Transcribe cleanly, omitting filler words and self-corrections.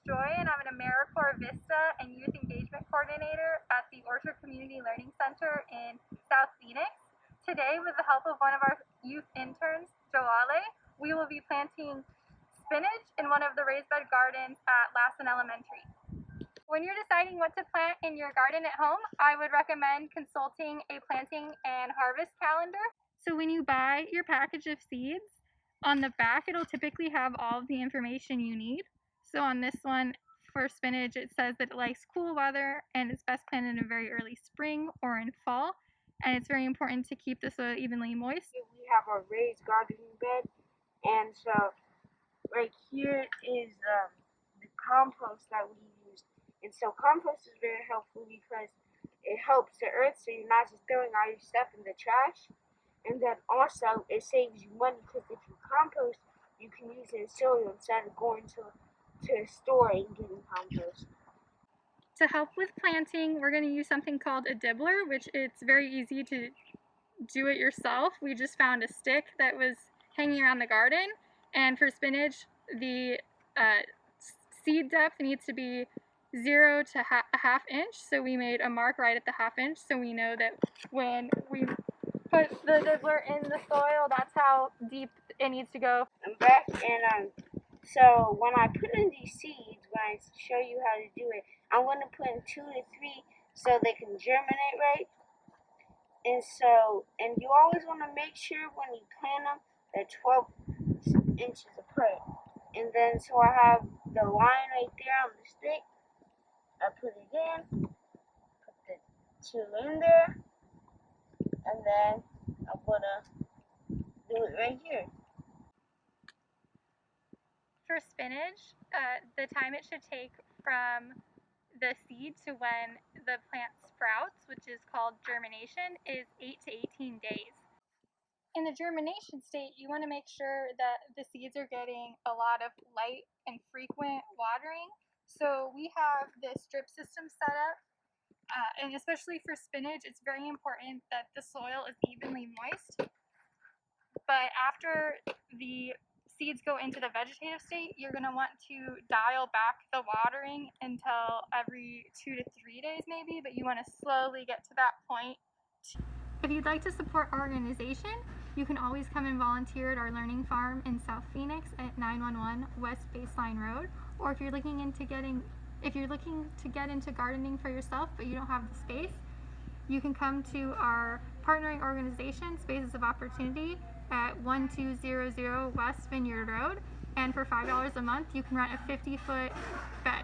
Joy, and I'm an AmeriCorps VISTA and Youth Engagement Coordinator at the Orchard Community Learning Center in South Phoenix. Today, with the help of one of our youth interns, Youale, we will be planting spinach in one of the raised bed gardens at Lassen Elementary. When you're deciding what to plant in your garden at home, I would recommend consulting a planting and harvest calendar. So when you buy your package of seeds, on the back it'll typically have all of the information you need. So on this one for spinach, it says that it likes cool weather and it's best planted in very early spring or in fall. And it's very important to keep the soil evenly moist. We have a raised gardening bed, and so right here is the compost that we use. And so compost is very helpful because it helps the earth, so you're not just throwing all your stuff in the trash. And then also it saves you money because if you compost, you can use it in soil instead of going to a store and getting compost. To help with planting, we're going to use something called a dibbler, which it's very easy to do it yourself. We just found a stick that was hanging around the garden, and for spinach, the seed depth needs to be 0 to a half inch, so we made a mark right at the half inch so we know that when we put the dibbler in the soil, that's how deep it needs to go. I'm back, and so when I put in these seeds, when I show you how to do it, I'm going to put in 2 to 3 so they can germinate right. And you always want to make sure when you plant them they're 12 inches apart. And then so I have the line right there on the stick. I put it in, put the 2 in there, and then I'm gonna do it right here. For spinach, the time it should take from the seed to when the plant sprouts, which is called germination, is 8 to 18 days. In the germination state, you want to make sure that the seeds are getting a lot of light and frequent watering. So we have this drip system set up, and especially for spinach, it's very important that the soil is evenly moist. But after the seeds go into the vegetative state, you're going to want to dial back the watering until every 2 to 3 days maybe, but you want to slowly get to that point. If you'd like to support our organization, you can always come and volunteer at our learning farm in South Phoenix at 911 West Baseline Road, or if you're looking to get into gardening for yourself but you don't have the space, you can come to our partnering organization, Spaces of Opportunity, at 1200 West Vineyard Road, and for $5 a month you can rent a 50-foot bed.